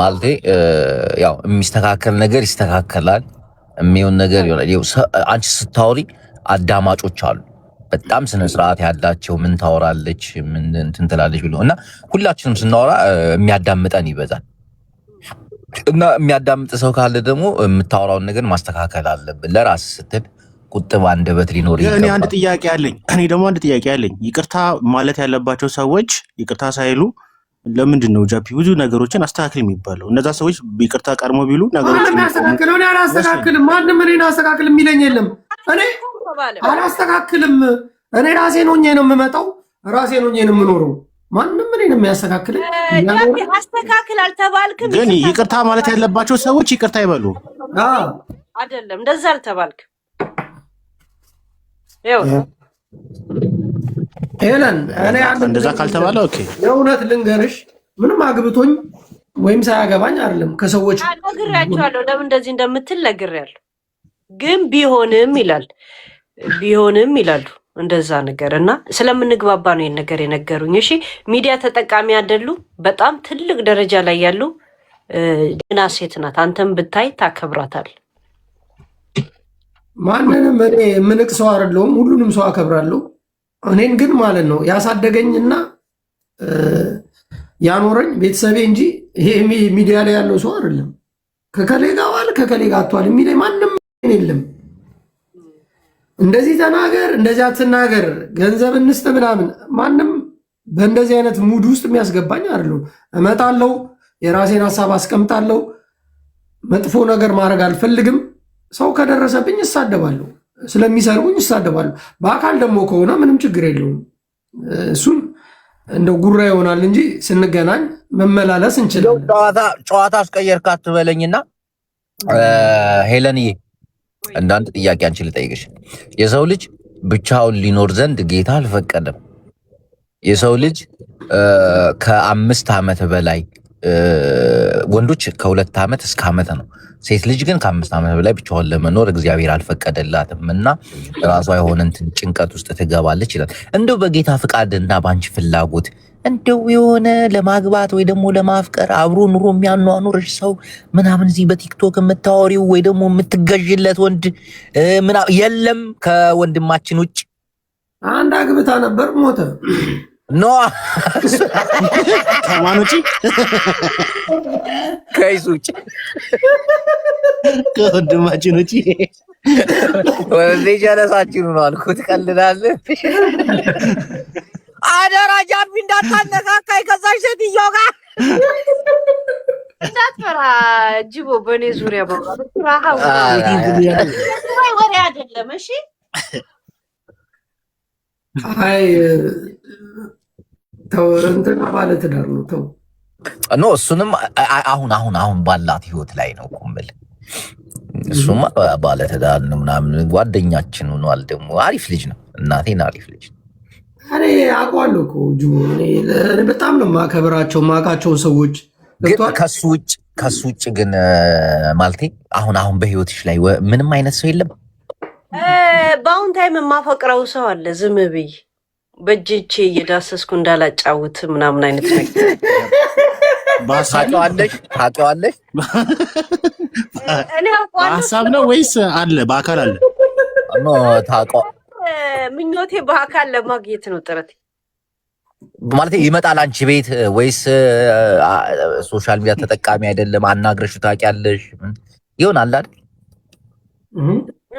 ማለቴ ያው የሚስተካከል ነገር ይስተካከላል፣ የሚሆን ነገር ይሆናል። አንቺ ስታወሪ አዳማጮች አሉ በጣም ስነ ስርዓት ያላቸው ምን ታወራለች ምን እንትን ትላለች ብሎ እና ሁላችንም ስናወራ የሚያዳምጠን ይበዛል። እና የሚያዳምጥ ሰው ካለ ደግሞ የምታወራውን ነገር ማስተካከል አለብን። ለራስ ስትል ቁጥብ አንደበት ሊኖር ይገባል። እኔ ደግሞ አንድ ጥያቄ አለኝ። ይቅርታ ማለት ያለባቸው ሰዎች ይቅርታ ሳይሉ ለምንድን ነው ጃፒ ብዙ ነገሮችን አስተካክል የሚባለው? እነዛ ሰዎች ይቅርታ ቀድሞ ቢሉ ነገሮችን ያስተካክለው። እኔ አላስተካክልም፣ ማንም እኔን አስተካክል የሚለኝ የለም። እኔ አላስተካክልም። እኔ ራሴን ሆኜ ነው የምመጣው፣ ራሴን ሆኜ ነው የምኖረው። ማንም እኔን የሚያስተካክል አስተካክል አልተባልክም። ግን ይቅርታ ማለት ያለባቸው ሰዎች ይቅርታ ይበሉ። አይደለም እንደዛ አልተባልክም። ሄለን እኔ እንደዛ ካልተባለ ኦኬ፣ የእውነት ልንገርሽ ምንም አግብቶኝ ወይም ሳያገባኝ አይደለም ከሰዎች ነግሬያቸዋለሁ። ለምን እንደዚህ እንደምትል ነግሬያለሁ። ግን ቢሆንም ይላሉ እንደዛ ነገር እና ስለምንግባባ ነው ይሄን ነገር የነገሩኝ። እሺ ሚዲያ ተጠቃሚ አይደሉ? በጣም ትልቅ ደረጃ ላይ ያሉ ጀግና ሴት ናት። አንተም ብታይ ታከብራታል። ማንንም እኔ የምንቅ ሰው አይደለሁም፣ ሁሉንም ሰው አከብራለሁ። እኔን ግን ማለት ነው ያሳደገኝና ያኖረኝ ቤተሰቤ እንጂ ይሄ ሚዲያ ላይ ያለው ሰው አይደለም። ከከሌ ጋር ዋል ከከሌ ጋር አጥቷል የሚለኝ ማንም የለም። እንደዚህ ተናገር እንደዚህ አትናገር ገንዘብ እንስጥ ምናምን ማንም በእንደዚህ አይነት ሙድ ውስጥ የሚያስገባኝ አይደለም። እመጣለሁ፣ የራሴን ሀሳብ አስቀምጣለሁ። መጥፎ ነገር ማድረግ አልፈልግም። ሰው ከደረሰብኝ እሳደባለሁ፣ ስለሚሰርቡኝ እሳደባለሁ። በአካል ደግሞ ከሆነ ምንም ችግር የለውም። እሱን እንደው ጉራ ይሆናል እንጂ ስንገናኝ መመላለስ እንችላለን። ጨዋታ አስቀየርክ አትበለኝና ሄለንዬ እንዳንድ ጥያቄ አንቺ ልጠይቅሽ። የሰው ልጅ ብቻውን ሊኖር ዘንድ ጌታ አልፈቀደም። የሰው ልጅ ከ5 ዓመት በላይ ወንዶች ከ2 ዓመት እስከ ዓመት ነው። ሴት ልጅ ግን ከ5 ዓመት በላይ ብቻዋን ለመኖር እግዚአብሔር አልፈቀደላትም እና ራሷ የሆነ እንትን ጭንቀት ውስጥ ትገባለች ይላል። እንደው በጌታ ፍቃድና ባንቺ ፍላጎት እንደው የሆነ ለማግባት ወይ ደግሞ ለማፍቀር አብሮ ኑሮ የሚያኗኑርሽ ሰው ምናምን እዚህ በቲክቶክ የምታወሪው ወይ ደግሞ የምትገዥለት ወንድ ምናምን የለም? ከወንድማችን ውጭ አንድ አግብታ ነበር ሞተ። ኖ ከማን ውጭ? ከይሱ ውጭ ከወንድማችን ውጭ ወንዴ ጀለሳችን ነው አልኩት። ቀልዳለህ? አደራ ጃፒ እንዳታነካካይ ከዛች ሴትዮ ጋር እንዳትፈራ ጅቦ። በእኔ ዙሪያ ወሬ አይደለም። እሺ አይ ተው እንትና ማለት ዳር ነው ተው። ኖ እሱንም አሁን ባላት ህይወት ላይ ነው ቁምብል። እሱማ ባለትዳር ነው ምናምን ጓደኛችን ሆኗል። ደግሞ አሪፍ ልጅ ነው። እናቴን አሪፍ ልጅ እኔ አውቀዋለሁ እኮ ጅቦ። እኔ በጣም ነው የማከብራቸው የማውቃቸውን ሰዎች። ከሱ ውጭ ግን ማለቴ አሁን በህይወትሽ ላይ ምንም አይነት ሰው የለም? በአሁን ታይም የማፈቅረው ሰው አለ። ዝም ብዬ በእጅቼ እየዳሰስኩ እንዳላጫውት ምናምን አይነት ነገር ታውቂዋለሽ? በሀሳብ ነው ወይስ አለ በአካል አለ? ምኞቴ በአካል ለማግኘት ነው ጥረት። ማለት ይመጣል አንቺ ቤት ወይስ ሶሻል ሚዲያ ተጠቃሚ አይደለም? አናግረሽ ታውቂያለሽ? ይሆናል አይደል?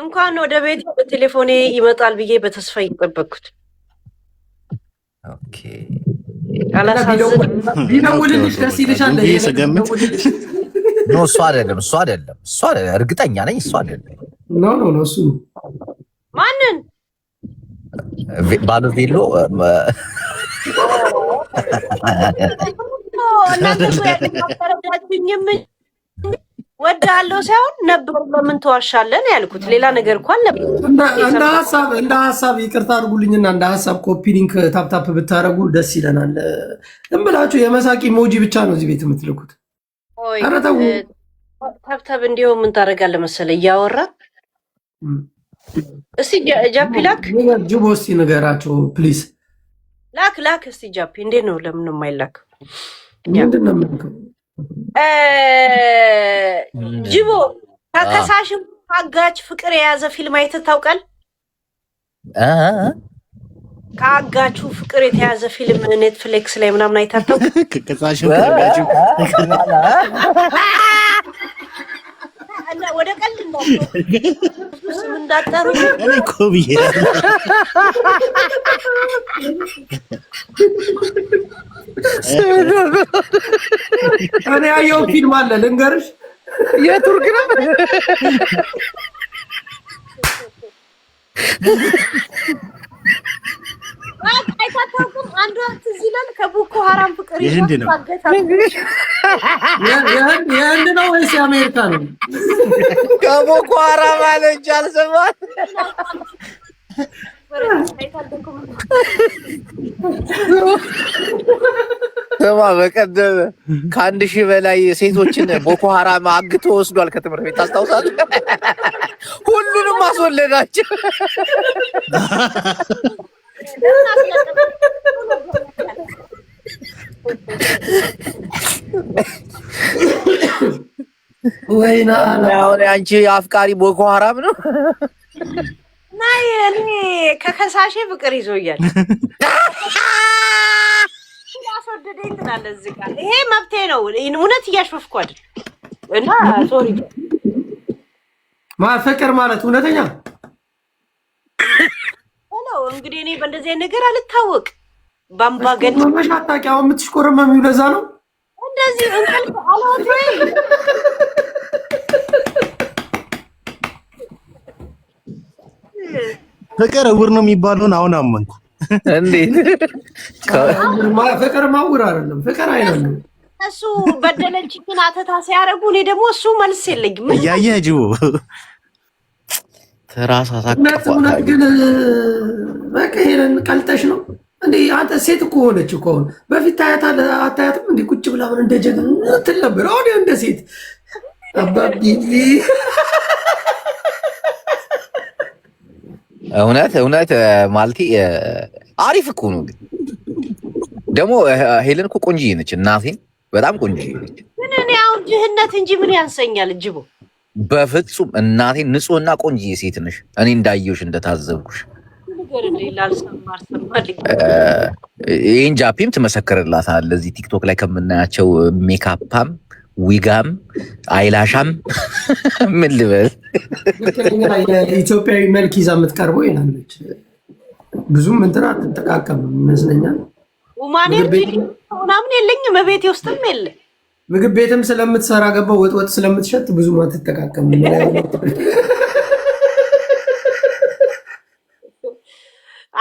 እንኳን ወደ ቤት በቴሌፎኔ ይመጣል ብዬ በተስፋ እየጠበቅኩት። ኦኬ ቢደውልልሽ ደስ ይልሻል? ኖ እሱ አይደለም። እርግጠኛ ነኝ እሱ አይደለም። ኖ እሱ ማንን ባሉ ቬሎ ወዳለው ሳይሆን ነበር። ለምን ተዋሻለን ያልኩት ሌላ ነገር እንኳን ነበር። እንደ ሀሳብ ይቅርታ አድርጉልኝና እንደ ሀሳብ ኮፒ ሊንክ ታፕታፕ ብታረጉ ደስ ይለናል። ዝም ብላችሁ የመሳቂ ኢሞጂ ብቻ ነው እዚህ ቤት የምትልኩት። ኧረ ተው ታፕታፕ እንዲሁ ምን ታደርጋለህ መሰለህ እያወራ እስቲ ጃፒ ላክ ጅቦ እስቲ ንገራቸው ፕሊዝ። ላክ እስቲ ጃፒ እንዴት ነው? ለምን የማይላክ? ጅቦ ከከሳሽም አጋች ፍቅር የያዘ ፊልም አይተህ ታውቃል? ከአጋቹ ፍቅር የተያዘ ፊልም ኔትፍሊክስ ላይ ምናምን አይተህ ታውቃል? ከከሳሽም ከአጋቹ ወደ ቀልድ እንዳጠሩ እኔ እኮ ብዬ እኔ ያየው ፊልም አለ ልንገርሽ። የቱርክ ነው። አይታታኩም። አንዷ ትዝ ይላል ከቦኮ ሀራም ፍቅር የህንድ ነው። የህንድ ነው ወይስ የአሜሪካ ነው? ከቦኮ ሀራም አለች አልሰማት። ስማ በቀደም ከ1000 በላይ ሴቶችን ቦኮ ሀራም አግቶ ወስዷል ከትምህርት ቤት ታስታውሳለህ? ሁሉንም አስወለዳቸው። ወይና አሁን አንቺ አፍቃሪ ቦኮ ሀራም ነው። ናይ እኔ ከከሳሼ ፍቅር ይዞኛል አስወደደኝ ትላለህ እዚህ ጋር። ይሄ መብቴ ነው። እውነት እያሾፍኩ አይደል። እና ሶሪ ፍቅር ማለት እውነተኛ ነው። እንግዲህ እኔ በእንደዚህ አይነት ነገር አልታወቅ ባምባገን መሻታቂያው የምትሽኮረመሚው ለዛ ነው እንደዚህ እንቅልፍ አልወጣኝ። ፍቅር እውር ነው የሚባለውን አሁን አመንኩ። እንዴት ፍቅር ማውር አይደለም፣ ፍቅር አይደለም። እሱ በደለችኝ አተታ ሲያደርጉ እኔ ደግሞ እሱ መልስ የለኝም። እያየህ ጅቦ ተራሳ እውነት ግን በቃ ይሄንን ቀልጠሽ ነው እንዴ? አንተ ሴት እኮ ሆነች እኮ አሁን። በፊት ታያታለህ አታያትም? እንዴ ቁጭ ብላ ምን እንደ ጀግና እንትን ነበር። አሁን እንደ ሴት አባቢ እውነት ማለቴ አሪፍ እኮ ነው። ደግሞ ሄለን እኮ ቆንጆዬ ነች። እናቴን በጣም ቆንጆዬ ነች። ምን እኔ አሁን ድህነት እንጂ ምን ያንሰኛል? ጅቦ በፍጹም እናቴን ንጹህና ቆንጆዬ ሴት ነሽ። እኔ እንዳየሁሽ እንደታዘብኩሽ ይህን ጃፒም ትመሰክርላታል። እዚህ ቲክቶክ ላይ ከምናያቸው ሜካፓም ዊጋም አይላሻም ምን ልበል የኢትዮጵያዊ መልክ ይዛ የምትቀርበው ይላለች። ብዙም እንትን አትጠቃቀም ይመስለኛል። ምናምን የለኝም ቤቴ ውስጥም የለ። ምግብ ቤትም ስለምትሰራ ገባው ወጥ ስለምትሸጥ ብዙም አትጠቃቀም።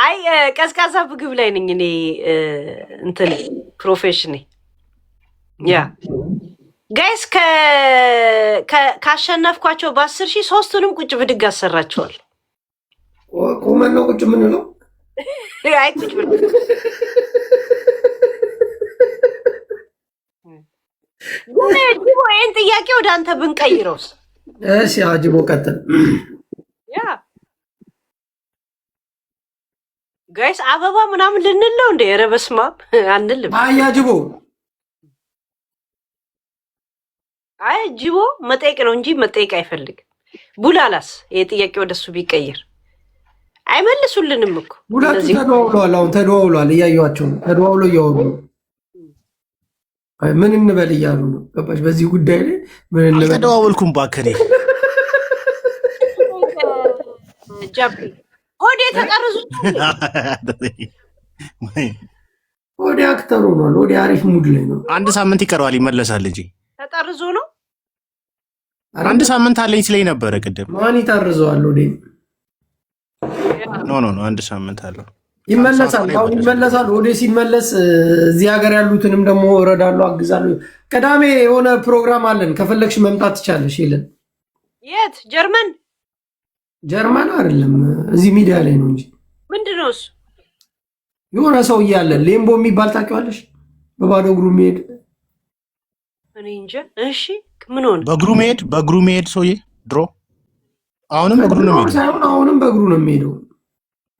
አይ ቀዝቃዛ ምግብ ላይ ነኝ እኔ እንትን ፕሮፌሽኔ ያ ጋይስ ካሸነፍኳቸው በ10,000 3ቱንም ቁጭ ብድግ አሰራቸዋል። ቁመን ነው ቁጭ የምንለው? አይ ቁጭ ብድግ ጅቦ ይህን ጥያቄ ወደ አንተ ብንቀይረውስ? እሺ ጅቦ ቀጥል። ያ ጋይስ አበባ ምናምን ልንለው እንደ ኧረ በስመ አብ አንልም። አያ ጅቦ አይ ጅቦ መጠየቅ ነው እንጂ መጠየቅ አይፈልግም። ቡላላስ የጥያቄ ወደሱ ቢቀየር አይመልሱልንም እኮ። ቡላቱ ተደዋውሏል። አሁን ተደዋውሏል። እያዩዋቸው ነው። ተደዋውሎ እያወሩ ነው። ምን እንበል እያሉ ነው። ገባሽ? በዚህ ጉዳይ ላይ ምን እንበል? ተደዋወልኩም ባከኔ ጃፒ ሆዴ ተቀርዙ ሆዴ አክተሩ ነው። ሆዴ አሪፍ ሙድ ላይ ነው። 1 ሳምንት ይቀረዋል ይመለሳል እንጂ ተጠርዞ ነው። 1 ሳምንት አለኝ ስለኝ ነበረ ቅድም። ማን ይጠርዘዋል? ሆዴ ኖ 1 ሳምንት አለው። ይመለሳል። አሁን ይመለሳል። ወደ ሲመለስ እዚህ ሀገር ያሉትንም ደግሞ እረዳለሁ፣ አግዛለሁ። ቅዳሜ የሆነ ፕሮግራም አለን። ከፈለግሽ መምጣት ትቻለሽ። ይለን የት? ጀርመን? ጀርመን አይደለም፣ እዚህ ሚዲያ ላይ ነው እንጂ። ምንድነው እሱ? የሆነ ሰው እያለ ሌምቦ የሚባል ታውቂዋለሽ? በባዶ እግሩ የሚሄድ እኔ እንጃ። እሺ ምን ሆነ? በእግሩ መሄድ ሰውዬ ድሮ፣ አሁንም በእግሩ ነው የሚሄደው። አሁንም በእግሩ ነው የሚሄደው።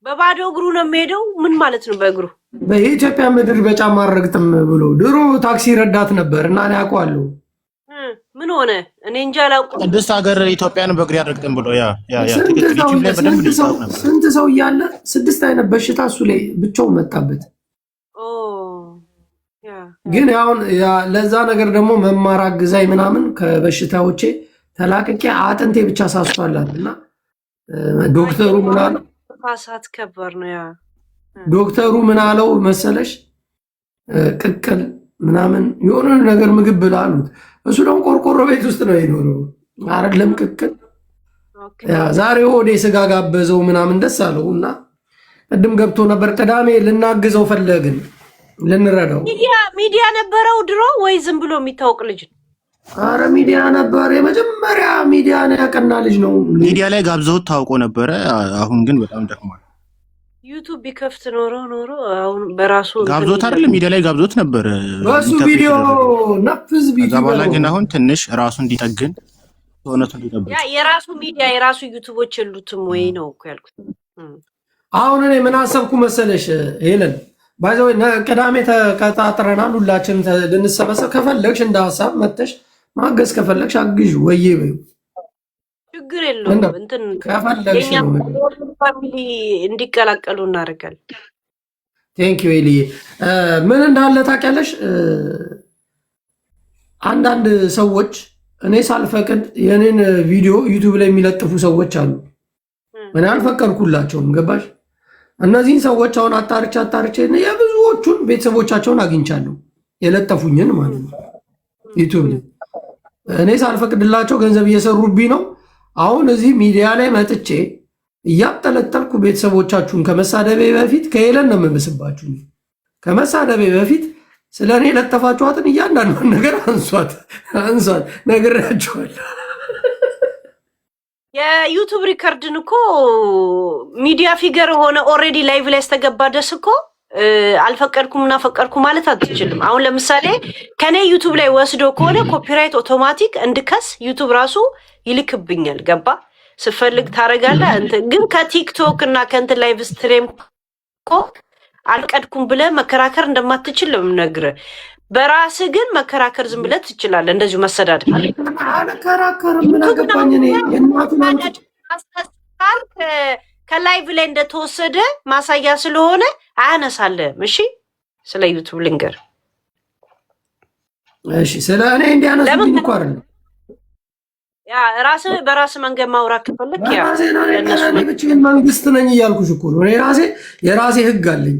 በባዶ እግሩ ነው የሚሄደው። ምን ማለት ነው? በእግሩ በኢትዮጵያ ምድር በጫማ አረግጥም ብሎ ድሮ ታክሲ ረዳት ነበር እና እኔ አውቀዋለሁ። ምን ሆነ? እኔ እንጃ አላውቅም። ቅድስት ሀገር ኢትዮጵያን በእግሬ አረግጥም ብሎ ስንት ሰው እያለ 6 አይነት በሽታ እሱ ላይ ብቻውን መጣበት። ግን አሁን ለዛ ነገር ደግሞ መማር አግዛኝ ምናምን ከበሽታዎቼ ተላቅቄ አጥንቴ ብቻ ሳስቷላት እና ዶክተሩ ምን አለው? ከባድ ነው። ዶክተሩ ምን አለው መሰለሽ? ቅቅል ምናምን የሆነ ነገር ምግብ ብላ አሉት። እሱ ደግሞ ቆርቆሮ ቤት ውስጥ ነው የኖረው አይደለም ቅቅል። ዛሬ ሆዴ ስጋ ጋበዘው ምናምን ደስ አለው እና ቅድም ገብቶ ነበር። ቅዳሜ ልናግዘው ፈለግን ልንረዳው። ሚዲያ ነበረው ድሮ ወይ ዝም ብሎ የሚታወቅ ልጅ ነው? አረ ሚዲያ ነበር። የመጀመሪያ ሚዲያ ነው ያቀና ልጅ ነው። ሚዲያ ላይ ጋብዘውት ታውቆ ነበረ። አሁን ግን በጣም ደክሟል። ዩቱብ ቢከፍት ኖሮ አሁን በራሱ ጋብዞት አይደለም ሚዲያ ላይ ጋብዞት ነበር። በሱ ቪዲዮ ነፍዝ ቪዲዮ በኋላ ግን አሁን ትንሽ ራሱ እንዲጠግን ሆነቱ እንዲጠብቅ የራሱ ሚዲያ የራሱ ዩቱቦች የሉትም ወይ ነው እኮ ያልኩት። አሁን እኔ ምን አሰብኩ መሰለሽ ሄለን ባይዘው ቅዳሜ ተቀጣጥረናል። ሁላችንም ልንሰበሰብ ከፈለግሽ እንደ ሀሳብ መተሽ ማገዝ ከፈለግሽ አግዥ ወይ በይ ችግር የለውም። እንትን ከፈለግሽ ፋሚሊ እንዲቀላቀሉ እናደርጋለን። ቴንክ ዩ ኤሊ። ምን እንዳለ ታውቂያለሽ? አንዳንድ ሰዎች እኔ ሳልፈቅድ የኔን ቪዲዮ ዩቲዩብ ላይ የሚለጥፉ ሰዎች አሉ። እኔ አልፈቀድኩላቸውም። ገባሽ? እነዚህን ሰዎች አሁን አጣርቼ የብዙዎቹን ቤተሰቦቻቸውን አግኝቻለሁ። የለጠፉኝን ማለት ነው ዩቲዩብ ላይ እኔ ሳልፈቅድላቸው ገንዘብ እየሰሩብኝ ነው። አሁን እዚህ ሚዲያ ላይ መጥቼ እያጠለጠልኩ ቤተሰቦቻችሁን ከመሳደቤ በፊት ከሄለን ነው የምመስባችሁ። ከመሳደቤ በፊት ስለ እኔ የለጠፋችኋትን እያንዳንዷን ነገር አንሷት ነግሬያችኋለሁ። የዩቱብ ሪከርድን እኮ ሚዲያ ፊገር ሆነ ኦልሬዲ ላይቭ ላይ ያስተገባ ደስ እኮ አልፈቀድኩም እና ፈቀድኩ ማለት አትችልም። አሁን ለምሳሌ ከኔ ዩቱብ ላይ ወስዶ ከሆነ ኮፒራይት ኦቶማቲክ እንድከስ ዩቱብ ራሱ ይልክብኛል። ገባ? ስፈልግ ታረጋለህ። ግን ከቲክቶክ እና ከእንትን ላይቭ ስትሪም እኮ አልቀድኩም ብለህ መከራከር እንደማትችል ለምነግርህ። በራስህ ግን መከራከር ዝም ብለህ ትችላለህ። እንደዚሁ መሰዳደር አልከራከርም። ምን አገባኝ እኔ ከላይቭ ላይ እንደተወሰደ ማሳያ ስለሆነ አያነሳልህም። እሺ ስለ ዩቱብ ልንገር። እሺ ስለ እኔ እንዲያነሱልኝ እኮ አይደለም። ራስህ በራስህ መንገድ ማውራት ከፈለክ ብቻዬን መንግስት ነኝ እያልኩሽ እኮ ነው። እኔ የራሴ ህግ አለኝ።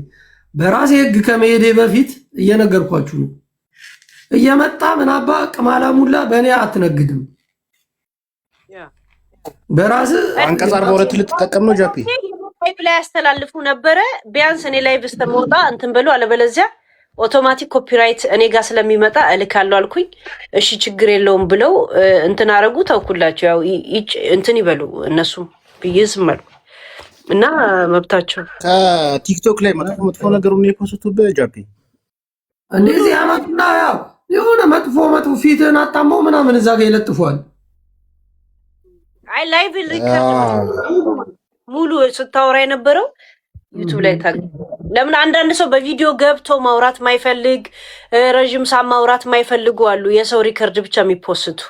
በራሴ ህግ ከመሄዴ በፊት እየነገርኳችሁ ነው። እየመጣ ምናባ ቅማላሙላ በእኔ አትነግድም። በራስህ አንቀጽ 42 ልትጠቀም ነው። ጃፒ ላይቭ ላይ ያስተላልፉ ነበረ። ቢያንስ እኔ ላይቭ ስተመውጣ እንትን ብሎ አለበለዚያ ኦቶማቲክ ኮፒራይት እኔ ጋር ስለሚመጣ እልካለሁ አልኩኝ። እሺ ችግር የለውም ብለው እንትን አረጉ። ተውኩላቸው። ያው እንትን ይበሉ እነሱም ብዬ ዝም አልኩ እና መብታቸው። ከቲክቶክ ላይ መጥፎ ነገሩን የፖስቱበት ጃፒ እንደዚህ አመጡና ያው የሆነ መጥፎ ፊትህን አጣመው ምናምን እዛ ጋር ይለጥፏል። አይ ላይቭ ሪከርድ ሙሉ ስታወራ የነበረው ዩቱብ ላይ ታግ ለምን አንዳንድ ሰው በቪዲዮ ገብቶ ማውራት ማይፈልግ ረጅም ሰዓት ማውራት ማይፈልጉ አሉ። የሰው ሪከርድ ብቻ የሚፖስቱ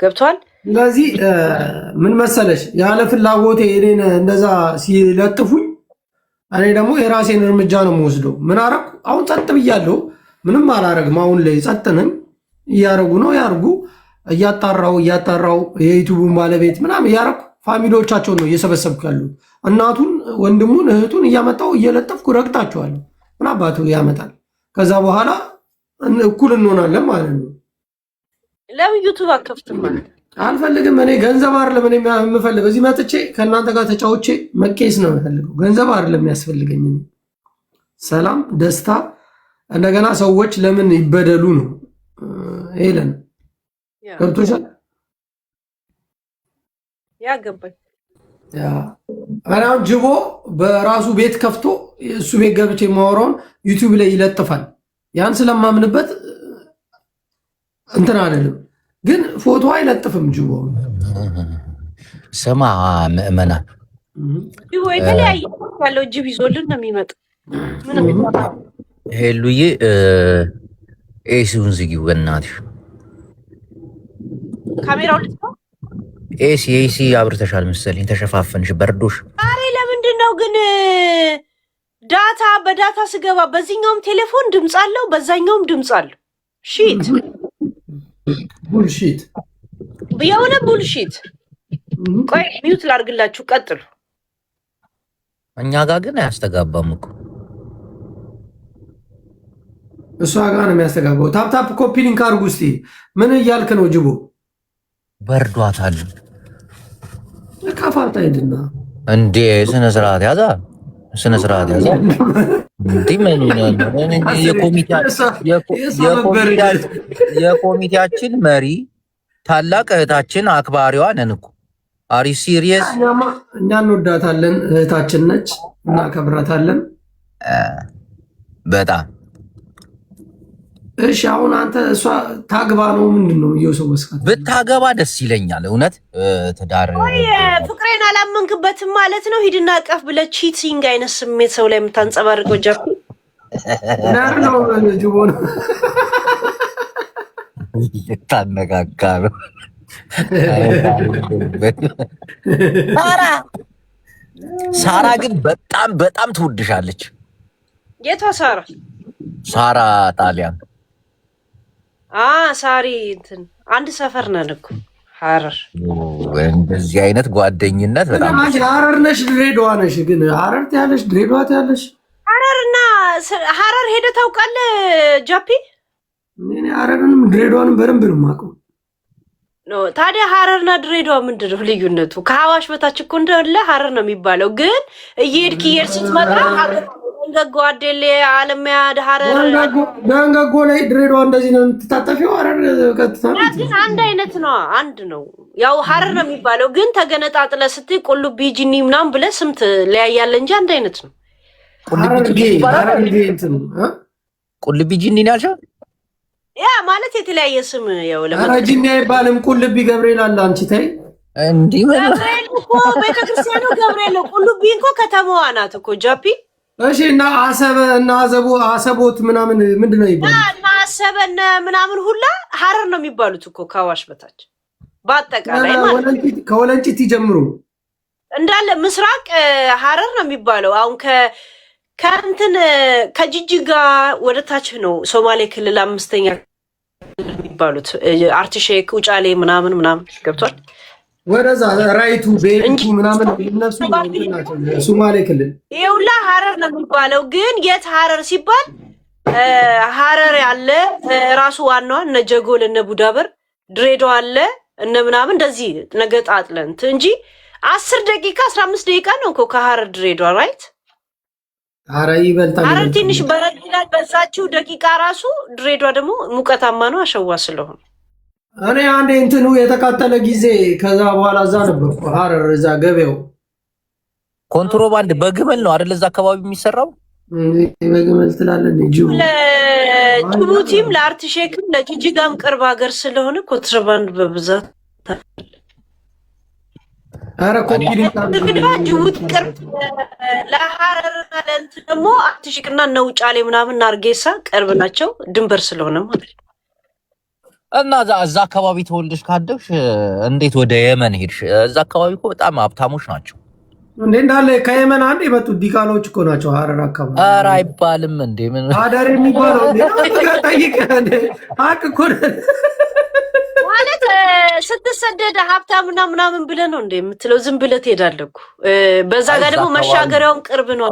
ገብቷል። ስለዚህ ምን መሰለሽ ያለ ፍላጎቴ እኔን እንደዛ ሲለጥፉኝ እኔ ደግሞ የራሴን እርምጃ ነው የምወስደው። ምን አረኩ? አሁን ጸጥ ብያለሁ። ምንም አላረግም። አሁን ላይ ጸጥ ነኝ። እያረጉ ነው ያርጉ። እያጣራው የዩቲዩቡን ባለቤት ምናምን እያረኩ ፋሚሊዎቻቸውን ነው እየሰበሰብኩ ያሉት። እናቱን፣ ወንድሙን፣ እህቱን እያመጣው እየለጠፍኩ ረግጣቸዋለሁ። ምን አባቱ ያመጣል? ከዛ በኋላ እኩል እንሆናለን ማለት ነው። ለምን ዩቲዩብ አከፍትም? አልፈልግም። እኔ ገንዘብ አይደለም እኔ የምፈልገው። እዚህ መጥቼ ከእናንተ ጋር ተጫውቼ መቄስ ነው የምፈልገው። ገንዘብ አይደለም የሚያስፈልገኝ። ሰላም፣ ደስታ፣ እንደገና ሰዎች ለምን ይበደሉ ነው። ሄለን ገብቶሻል? ያገባኝ አሁን ጅቦ በራሱ ቤት ከፍቶ እሱ ቤት ገብቼ የማወራውን ዩቲዩብ ላይ ይለጥፋል። ያን ስለማምንበት እንትን አይደለም፣ ግን ፎቶ አይለጥፍም ጅቦ። ስማ ምእመና ጅቦ የተለያየ ያለው ጅብ ይዞልን ነው የሚመጣ። ሄሉዬ ኤሲውን ዝጊው በእናትሽ። ካሜራው ልትነው ኤሲ አብርተሻል መሰለኝ፣ ተሸፋፈንሽ፣ በርዶሽ። ዛሬ ለምንድን ነው ግን ዳታ በዳታ ስገባ በዚህኛውም ቴሌፎን ድምፅ አለው በዛኛውም ድምፅ አለው? ሺት ቡልሺት፣ የሆነ ቡልሺት። ቆይ ሚዩት ላድርግላችሁ፣ ቀጥሉ። እኛ ጋር ግን አያስተጋባም እኮ። እሷ ጋር ነው የሚያስተጋባው። ታፕታፕ ኮፒ ሊንክ አድርጉ እስቲ። ምን እያልክ ነው ጅቦ? በርዷታል። ካፋታ ሄድና እንዴ ስነ ስርዓት ያዛ፣ ስነ ስርዓት ያዛ። የኮሚቴያችን መሪ ታላቅ እህታችን አክባሪዋ ነን እኮ። አሪ ሲሪየስ? እኛ እንወዳታለን፣ እህታችን ነች፣ እናከብራታለን በጣም። እሺ አሁን አንተ እሷ ታግባ ነው ምንድን ነው የሰው መስካት? ብታገባ ደስ ይለኛል እውነት። ትዳር ፍቅሬን አላመንክበትም ማለት ነው። ሂድና ቀፍ ብለህ ቺቲንግ አይነት ስሜት ሰው ላይ የምታንጸባርቀው ጀርኩ ዳር ነው ጅቦ ነው ታነጋጋ ነው። ሳራ ግን በጣም ትወድሻለች። የቷ ሳራ? ሳራ ጣሊያን። ሳሪ እንትን አንድ ሰፈር ነን እኮ ሐረር። እንደዚህ አይነት ጓደኝነት በጣም ሐረር ነሽ ድሬዳዋ ነሽ? ግን ሐረር ትያለሽ ድሬዳዋ ትያለሽ? ሐረርና ሐረር ሄደህ ታውቃለህ ጃፒ? እኔ ሐረርንም ድሬዳዋንም በደንብ ነው የማውቀው። ታዲያ ሐረርና ድሬዳዋ ምንድን ነው ልዩነቱ? ከሐዋሽ በታች እኮ እንዳለ ሐረር ነው የሚባለው። ግን እየሄድክ ስትመጣ ደንገጎ አዴሌ አለሚያ ሐረር ደንገጎ ላይ ድሬዳዋ እንደዚህ ነው የምትታጠፊው። ሐረር ቀጥታ ግን አንድ አይነት ነው፣ አንድ ነው። ያው ሐረር ነው የሚባለው። ግን ተገነጣጥለ ስትይ ቁልቢ ጂኒ ምናምን ብለህ ስም ትለያያለህ እንጂ አንድ አይነት ነው። ቁልቢ ጂኒ ነው ያልሽው? ያ ማለት የተለያየ ስም ያው ጂኒ አይባልም። ቁልቢ ገብርኤል አለ። አንቺ ተይ እንዴ! ገብርኤል እኮ ቤተክርስቲያኑ ገብርኤል ነው። ቁልቢ እኮ ከተማዋ ናት እኮ ጃፒ። እሺ እና አሰበ እና አሰቦት ምናምን ምንድን ነው ይባላል? እና አሰበ እና ምናምን ሁላ ሐረር ነው የሚባሉት እኮ ከሐዋሽ በታች በአጠቃላይ ማለት ከወለንጭቲ ጀምሮ እንዳለ ምስራቅ ሐረር ነው የሚባለው። አሁን ከእንትን ከጅጅጋ ወደ ታች ነው ሶማሌ ክልል አምስተኛ የሚባሉት አርቲሼክ ውጫሌ ምናምን ገብቷል። ወደዛ ራይቱ ቤቱ ምናምን እነሱ ሶማሌ ክልል ይውላ ሐረር ነው የሚባለው። ግን የት ሐረር ሲባል ሐረር ያለ ራሱ ዋናዋ እነ ጀጎል እነ ቡዳበር ድሬዳዋ አለ እነ ምናምን እንደዚህ ነገጣጥለን እንጂ 10 ደቂቃ 15 ደቂቃ ነው እኮ ከሐረር ድሬዳዋ ራይት። ሐረር ይበልጣል። ሐረር ትንሽ በረድ ይላል። በዛችው ደቂቃ ራሱ ድሬዳዋ ደግሞ ሙቀታማ ነው አሸዋ ስለሆነ። እኔ አንዴ እንትኑ የተቃጠለ ጊዜ ከዛ በኋላ እዛ ነበርኩ ሐረር። እዛ ገበያው ኮንትሮባንድ በግመል ነው አይደል? እዛ አካባቢ የሚሰራው በግመል ትላለህ እንዴ? ጅቡቲም ለአርቲሼክም ለጅጅጋም ቅርብ ሀገር ስለሆነ ኮንትሮባንድ በብዛት ጅቡቲ ቅርብ ለሐረርና ለእንትን ደግሞ አርቲሼክና እነ ውጫሌ ምናምን ናርጌሳ ቅርብ ናቸው፣ ድንበር ስለሆነ ማለት ነው። እና እዛ አካባቢ ተወልደሽ ካደግሽ እንዴት ወደ የመን ሄድሽ? እዛ አካባቢ እኮ በጣም ሀብታሞች ናቸው እንዴ! እንዳለ ከየመን አንድ የመጡት ዲቃሎች እኮ ናቸው ሐረር አካባቢ። ኧረ አይባልም እንዴ! ምን አዳር የሚባለው እንዴ? ጠይቅ እንዴ! ሀቅ እኮ ማለት ስትሰደድ ሀብታምና ምናምን ብለህ ነው እንዴ የምትለው? ዝም ብለህ ትሄዳለህ እኮ። በዛ ጋር ደግሞ መሻገሪያውን ቅርብ ነው።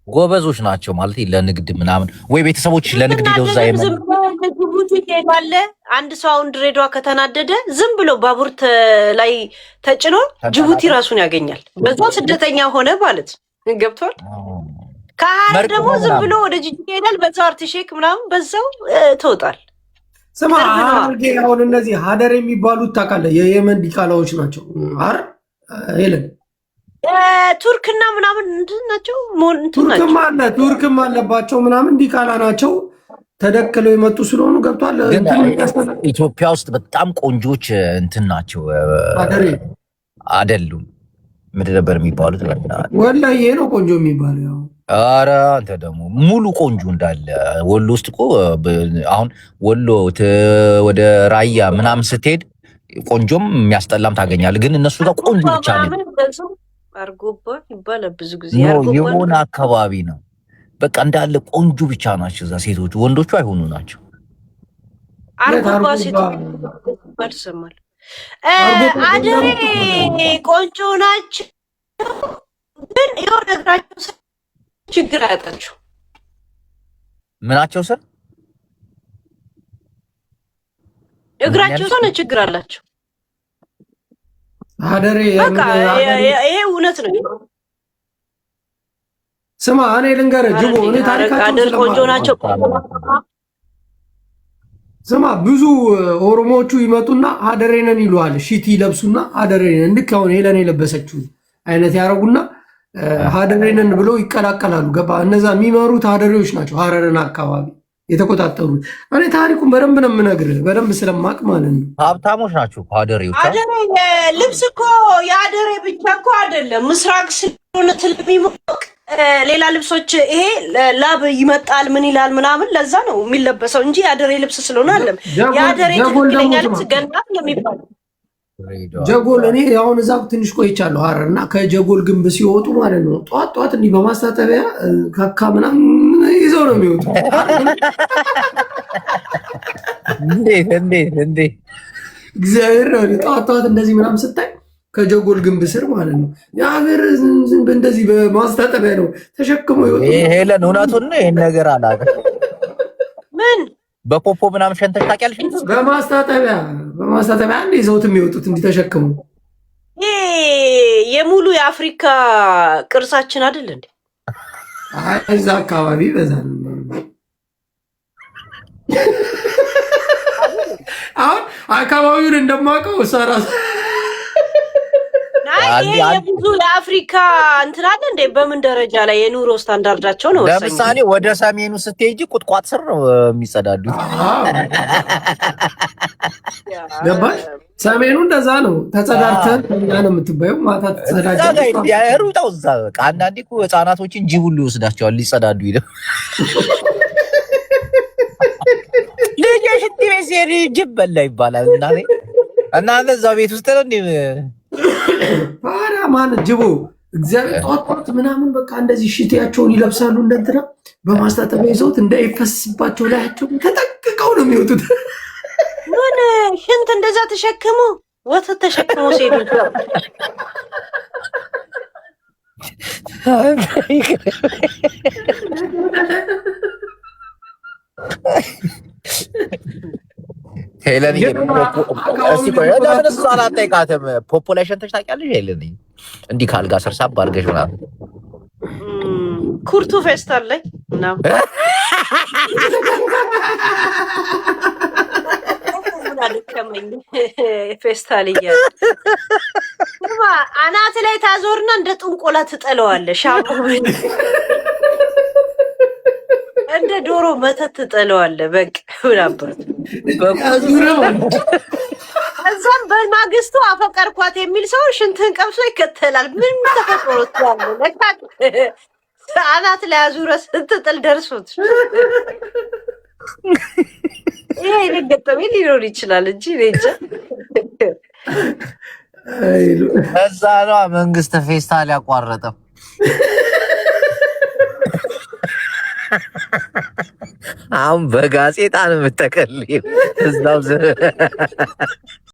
ጎበዞች ናቸው ማለት ለንግድ ምናምን ወይ ቤተሰቦች ለንግድ ሄደው እዛ የመን ጅቡቲ ትሄዳለህ። አንድ ሰው አሁን ድሬዳዋ ከተናደደ ዝም ብሎ ባቡር ላይ ተጭኖ ጅቡቲ ራሱን ያገኛል። በዛው ስደተኛ ሆነ ማለት ገብቷል። ከሐረር ደግሞ ዝም ብሎ ወደ ጅጅጋ ይሄዳል። በዛው አርቲሼክ ምናምን በዛው ትወጣል። ስማ አሁን እነዚህ ሀደር የሚባሉት ታውቃለህ? የየመን ዲቃላዎች ናቸው። አር የለም ቱርክና ምናምን ናቸው። ቱርክም አለባቸው ምናምን ዲቃላ ናቸው። ተደክለው የመጡ ስለሆኑ ገብቷል። ኢትዮጵያ ውስጥ በጣም ቆንጆች እንትን ናቸው አይደሉም? ምንድን ነበር የሚባሉት? ወላሂ ነው ቆንጆ የሚባለው። ያው ኧረ አንተ ደግሞ ሙሉ ቆንጆ እንዳለ ወሎ ውስጥ እኮ አሁን ወሎ ወደ ራያ ምናምን ስትሄድ ቆንጆም የሚያስጠላም ታገኛለህ። ግን እነሱ ጋር ቆንጆ ብቻ ነው። አርጎባ ይባላል ብዙ ጊዜ የሆነ አካባቢ ነው። በቃ እንዳለ ቆንጆ ብቻ ናቸው እዛ ሴቶቹ፣ ወንዶቹ አይሆኑ ናቸው። አርጎባ ሴቶች ይሰማል። አደሬ ቆንጆ ናቸው፣ ግን የሆነ እግራቸው ችግር አያጣቸው። ምናቸው ስር እግራቸው ሰነ ችግር አላቸው። አደሬ ይሄ እውነት ነው። ስማ እኔ ልንገርህ ጅቦ፣ እኔ ታሪካቸው ቆንጆ ናቸው። ስማ ብዙ ኦሮሞዎቹ ይመጡና አደሬነን ይሉዋል። ሺቲ ይለብሱና አደሬነን ልክ አሁን ሄለን የለበሰችው አይነት ያደረጉና ሀደሬነን ብለው ይቀላቀላሉ። ገባ? እነዛ የሚመሩት ሀደሬዎች ናቸው፣ ሀረርን አካባቢ የተቆጣጠሩት። እኔ ታሪኩን በደንብ ነው የምነግርህ፣ በደንብ ስለማቅ ማለት ነው። ሀብታሞች ናቸው ሀደሬዎች። አደሬ ልብስ እኮ የአደሬ ብቻ እኮ አይደለም፣ ምስራቅ ስለሆነ ስለሚሞቅ ሌላ ልብሶች ይሄ ላብ ይመጣል ምን ይላል ምናምን፣ ለዛ ነው የሚለበሰው እንጂ የአደሬ ልብስ ስለሆነ አለም። የአደሬ ትክክለኛ ልብስ ገና የሚባለው ጀጎል። እኔ አሁን እዛ ትንሽ ቆይቻለሁ ሀረር እና ከጀጎል ግንብ ሲወጡ ማለት ነው ጠዋት ጠዋት እንዲህ በማስታጠቢያ ካካ ምናምን ይዘው ነው የሚወጡ። እንዴት እግዚአብሔር ነው። ጠዋት ጠዋት እንደዚህ ምናምን ስታይ ከጀጎል ግንብ ስር ማለት ነው የሀገር እንደዚህ በማስታጠቢያ ነው ተሸክመው ይወጡ። ሄለን እውነቱን ነው። ይህን ነገር አላውቅም። ምን በፖፖ ምናምን ሸንተሽ ታውቂያለሽ? በማስታጠቢያ አንድ ይዘውት የሚወጡት እንዲህ ተሸክመው። ይሄ የሙሉ የአፍሪካ ቅርሳችን አይደል እንዴ? እዛ አካባቢ በዛ አሁን አካባቢውን እንደማውቀው እሷ እራሱ ይሄ የብዙ ለአፍሪካ እንትን አለ እንዴ? በምን ደረጃ ላይ የኑሮ ስታንዳርዳቸው ነው? ለምሳሌ ወደ ሰሜኑ ስትሄጂ ቁጥቋጥ ስር ነው የሚጸዳዱት። ገባሽ? ሰሜኑ እንደዛ ነው። ተጸዳድተን እኛ ነው የምትባየው። ማታ ተጸዳጅተን ሩጣው እዛ በቃ አንዳንዴ እኮ ህፃናቶችን ጅብ ሁሉ ይወስዳቸዋል ሊጸዳዱ ይለው። ልጅ ሽንት ቤት ሲሄድ ጅብ በላ ይባላል። እናንተ እዛ ቤት ውስጥ ነው እንዴ? ታዲያ ማለት ጅቦ እግዚአብሔር ጧት ጧት ምናምን በቃ እንደዚህ ሽቴያቸውን ይለብሳሉ። እንደንትና በማስታጠቢያ ይዘውት እንዳይፈስባቸው ላያቸው ተጠቅቀው ነው የሚወጡት። ምን ሽንት እንደዛ ተሸክሞ ወተት ተሸክሞ ሲሄዱ ሄለን ለምን እሷ አላጠይቃትም? ፖፖ ላይ ሸንተሽ ታውቂያለሽ? ሄለን እንዲህ ካልጋ ስርሳብ አድርገሽ ምናምን ኩርቱ ፌስታል ላይ ምናምን አልከመኝ ፌስታል እያለ አናት ላይ ታዞርና እንደ ጥንቆላ ትጠለዋለሽ። እንደ ዶሮ መተት ትጠለዋለህ። በቃ ምናበት እዛም በማግስቱ አፈቀርኳት የሚል ሰው ሽንትን ቀምሶ ይከተላል። ምን ተፈጥሮ ያለ ለካ አናት ላይ አዙረ ስትጥል ደርሶት ይሄ ገጠመኝ ሊኖር ይችላል እንጂ እንጃ። እዛ ነው መንግስት ፌስታል ያቋረጠው። አሁን በጋዜጣ ነው የምትጠቀልይው እዛው